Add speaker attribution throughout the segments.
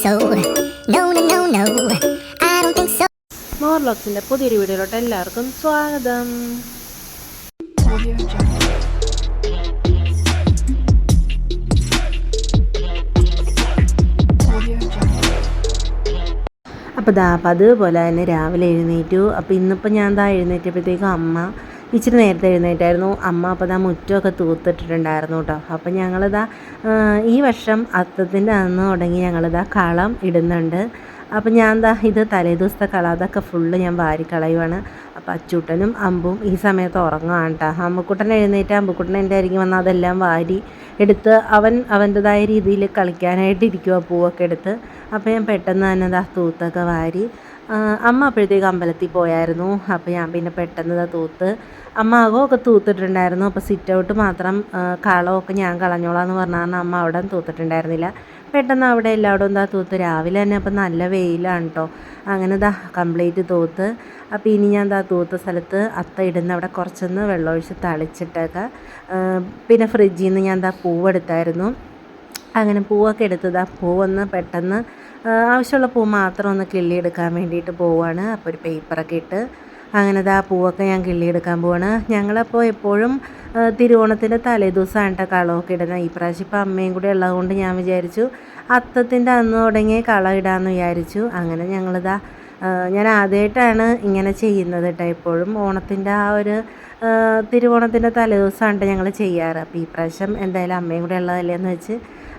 Speaker 1: so. No, no, no, no. I don't think so.
Speaker 2: മോർലോക്സിൻ്റെ പുതിയൊരു വീഡിയോയിലോട്ട് എല്ലാവർക്കും സ്വാഗതം. അപ്പോൾ അതുപോലെ തന്നെ രാവിലെ എഴുന്നേറ്റു. അപ്പോൾ ഇന്നിപ്പോൾ ഞാൻ എഴുന്നേറ്റപ്പോഴത്തേക്കും അമ്മ ഇച്ചിരി നേരത്തെ എഴുന്നേറ്റായിരുന്നു. അമ്മ അപ്പോൾ മുറ്റമൊക്കെ തൂത്തിട്ടിട്ടുണ്ടായിരുന്നു കേട്ടോ. അപ്പോൾ ഞങ്ങളിതാ ഈ വർഷം അത്തത്തിൻ്റെ അന്ന് തുടങ്ങി ഞങ്ങളിതാ കളം ഇടുന്നുണ്ട്. അപ്പം ഞാൻ ഇത് തലേദിവസത്തെ കളം അതൊക്കെ ഫുള്ള് ഞാൻ വാരിക്കളയുവാണ്. അപ്പോൾ അച്ചൂട്ടനും അമ്പും ഈ സമയത്ത് ഉറങ്ങുകയാണ് കേട്ടോ. അമ്പക്കുട്ടൻ എഴുന്നേറ്റ് അമ്പക്കുട്ടൻ എൻ്റെ അരികിൽ വന്ന് അതെല്ലാം വാരി എടുത്ത് അവൻ്റെതായ രീതിയിൽ കളിക്കാനായിട്ട് ഇരിക്കുക, പൂവൊക്കെ എടുത്ത്. അപ്പോൾ ഞാൻ പെട്ടെന്ന് തന്നെ തൂത്തൊക്കെ വാരി. അമ്മ അപ്പോഴത്തേക്ക് അമ്പലത്തിൽ പോയായിരുന്നു. അപ്പോൾ ഞാൻ പിന്നെ പെട്ടെന്ന് തൂത്ത് അമ്മ അകമൊക്കെ തൂത്തിട്ടുണ്ടായിരുന്നു. അപ്പോൾ സിറ്റ് ഔട്ട് മാത്രം കളമൊക്കെ ഞാൻ കളഞ്ഞോളാം എന്ന് പറഞ്ഞാൽ അമ്മ അവിടെ തൂത്തിട്ടുണ്ടായിരുന്നില്ല. പെട്ടെന്ന് അവിടെ എല്ലായിടും തൂത്ത്. രാവിലെ തന്നെ അപ്പം നല്ല വെയിലാണ് കേട്ടോ. അങ്ങനെ കംപ്ലീറ്റ് തൂത്ത്. അപ്പോൾ ഇനി ഞാൻ തൂത്ത സ്ഥലത്ത് അത്ത ഇടുന്ന അവിടെ കുറച്ചൊന്ന് വെള്ളമൊഴിച്ച് തളിച്ചിട്ടൊക്കെ പിന്നെ ഫ്രിഡ്ജിൽ നിന്ന് ഞാൻ പൂവെടുത്തായിരുന്നു. അങ്ങനെ പൂവൊക്കെ എടുത്തത് പൂവൊന്ന് പെട്ടെന്ന് ആവശ്യമുള്ള പൂ മാത്രം ഒന്ന് കിള്ളിയെടുക്കാൻ വേണ്ടിയിട്ട് പോവുകയാണ്. അപ്പോൾ ഒരു പേപ്പറൊക്കെ ഇട്ട് അങ്ങനെ പൂവൊക്കെ ഞാൻ കിള്ളിയെടുക്കാൻ പോവാണ്. ഞങ്ങളപ്പോൾ എപ്പോഴും തിരുവോണത്തിൻ്റെ തലേദിവസമാണ് കേട്ടോ കളമൊക്കെ ഇടുന്നത്. ഈ പ്രാവശ്യം ഇപ്പോൾ അമ്മയും കൂടി ഉള്ളതുകൊണ്ട് ഞാൻ വിചാരിച്ചു അത്തത്തിൻ്റെ അന്ന് തുടങ്ങി കളം ഇടാമെന്ന് വിചാരിച്ചു. അങ്ങനെ ഞാൻ ആദ്യമായിട്ടാണ് ഇങ്ങനെ ചെയ്യുന്നത് കേട്ടോ. എപ്പോഴും ഓണത്തിൻ്റെ ആ ഒരു തിരുവോണത്തിൻ്റെ തലേദിവസമാണ് ഞങ്ങൾ ചെയ്യാറ്. അപ്പോൾ ഈ പ്രാവശ്യം എന്തായാലും അമ്മയും കൂടെ ഉള്ളതല്ലേ എന്ന് വെച്ച്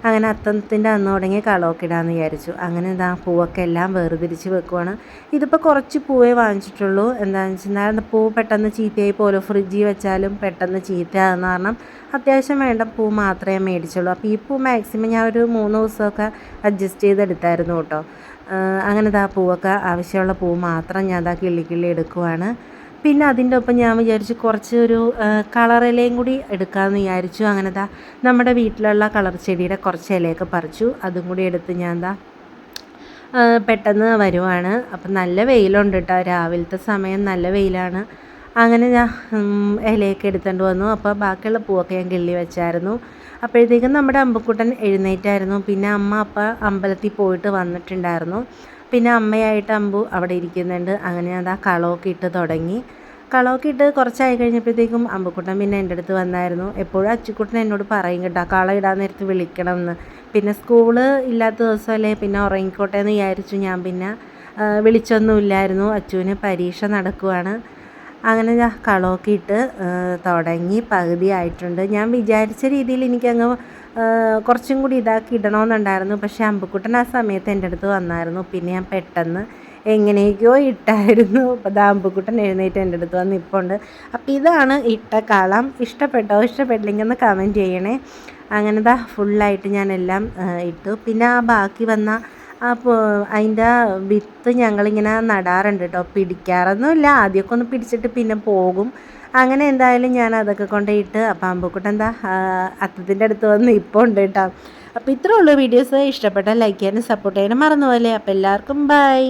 Speaker 2: അങ്ങനെ അത്തത്തിൻ്റെ അന്ന് തുടങ്ങി കളമൊക്കെ ഇടാമെന്ന് വിചാരിച്ചു. അങ്ങനെ പൂവൊക്കെ എല്ലാം വേർതിരിച്ച് വെക്കുവാണ്. ഇതിപ്പോൾ കുറച്ച് പൂവേ വാങ്ങിച്ചിട്ടുള്ളൂ. എന്താണെന്ന് വെച്ചാൽ പൂ പെട്ടെന്ന് ചീത്തയായി പോലും ഫ്രിഡ്ജിൽ വെച്ചാലും പെട്ടെന്ന് ചീത്തയാകുന്ന കാരണം അത്യാവശ്യം വേണ്ട പൂ മാത്രമേ മേടിച്ചുള്ളൂ. അപ്പോൾ ഈ പൂ മാക്സിമം ഞാൻ ഒരു 3 ദിവസമൊക്കെ അഡ്ജസ്റ്റ് ചെയ്തെടുത്തായിരുന്നു കേട്ടോ. അങ്ങനെ പൂവൊക്കെ ആവശ്യമുള്ള പൂ മാത്രം ഞാൻ കിള്ളി എടുക്കുവാണ്. പിന്നെ അതിൻ്റെ ഒപ്പം ഞാൻ വിചാരിച്ചു കുറച്ച് ഒരു കളർ ഇലയും കൂടി എടുക്കാമെന്ന് വിചാരിച്ചു. അങ്ങനെ നമ്മുടെ വീട്ടിലുള്ള കളർ ചെടിയുടെ കുറച്ച് ഇലയൊക്കെ പറിച്ചു. അതും കൂടി എടുത്ത് ഞാൻ പെട്ടെന്ന് വരുവാണ്. അപ്പം നല്ല വെയിലുണ്ട് കേട്ടോ. രാവിലത്തെ സമയം നല്ല വെയിലാണ്. അങ്ങനെ ഞാൻ ഇലയൊക്കെ എടുത്തുകൊണ്ട് വന്നു. അപ്പോൾ ബാക്കിയുള്ള പൂവൊക്കെ ഞാൻ കിള്ളി വെച്ചായിരുന്നു. അപ്പോഴത്തേക്കും നമ്മുടെ അമ്പക്കുട്ടൻ എഴുന്നേറ്റായിരുന്നു. പിന്നെ അമ്മ അപ്പം അമ്പലത്തിൽ പോയിട്ട് വന്നിട്ടുണ്ടായിരുന്നു. പിന്നെ അമ്മയായിട്ട് അമ്പു അവിടെ ഇരിക്കുന്നുണ്ട്. അങ്ങനെ ഞാൻ കളമൊക്കെ ഇട്ട് തുടങ്ങി. കളമൊക്കെ ഇട്ട് കുറച്ചായി കഴിഞ്ഞപ്പോഴത്തേക്കും അമ്പക്കുട്ടൻ പിന്നെ എൻ്റെ അടുത്ത് വന്നായിരുന്നു. എപ്പോഴും അച്ചുക്കുട്ടൻ എന്നോട് പറയും കേട്ടോ കളം ഇടാൻ നേരത്ത് വിളിക്കണം എന്ന്. പിന്നെ സ്കൂള് ഇല്ലാത്ത ദിവസമല്ലേ പിന്നെ ഉറങ്ങിക്കോട്ടെ എന്ന് വിചാരിച്ചു. ഞാൻ പിന്നെ വിളിച്ചൊന്നുമില്ലായിരുന്നു. അച്ചുവിന് പരീക്ഷ നടക്കുവാണ്. അങ്ങനെ കളമൊക്കെ ഇട്ട് തുടങ്ങി. പകുതി ആയിട്ടുണ്ട്. ഞാൻ വിചാരിച്ച രീതിയിൽ എനിക്കങ്ങ് കുറച്ചും കൂടി ഇടണമെന്നുണ്ടായിരുന്നു. പക്ഷേ അമ്പക്കുട്ടൻ ആ സമയത്ത് എൻ്റെ അടുത്ത് വന്നായിരുന്നു. പിന്നെ ഞാൻ പെട്ടെന്ന് എങ്ങനെയൊക്കെയോ ഇട്ടായിരുന്നു. അപ്പോൾ അമ്പക്കുട്ടൻ എഴുന്നേറ്റ് എൻ്റെ അടുത്ത് വന്ന് ഇപ്പോൾ ഉണ്ട്. അപ്പോൾ ഇതാണ് ഇട്ട കളം. ഇഷ്ടപ്പെട്ടില്ലെങ്കിൽ ഒന്ന് കമൻറ്റ് ചെയ്യണേ. അങ്ങനെ ഫുള്ളായിട്ട് ഞാനെല്ലാം ഇട്ടു. പിന്നെ ആ ബാക്കി വന്ന അതിൻ്റെ വിത്ത് ഞങ്ങളിങ്ങനെ നടാറുണ്ട് കേട്ടോ. പിടിക്കാറൊന്നുമില്ല. ആദ്യമൊക്കെ ഒന്ന് പിടിച്ചിട്ട് പിന്നെ പോകും. അങ്ങനെ എന്തായാലും ഞാൻ അതൊക്കെ കൊണ്ടിട്ട് അപ്പോൾ അമ്പക്കുട്ടൻ അത്തത്തിൻ്റെ അടുത്ത് വന്ന് ഇപ്പോൾ ഉണ്ട് കേട്ടോ. അപ്പോൾ ഇത്രേ ഉള്ളൂ വീഡിയോസ്. ഇഷ്ടപ്പെട്ടാൽ ലൈക്ക് ചെയ്യാനും സപ്പോർട്ട് ചെയ്യാനും മറന്നുപോലെ. അപ്പോൾ എല്ലാവർക്കും ബൈ.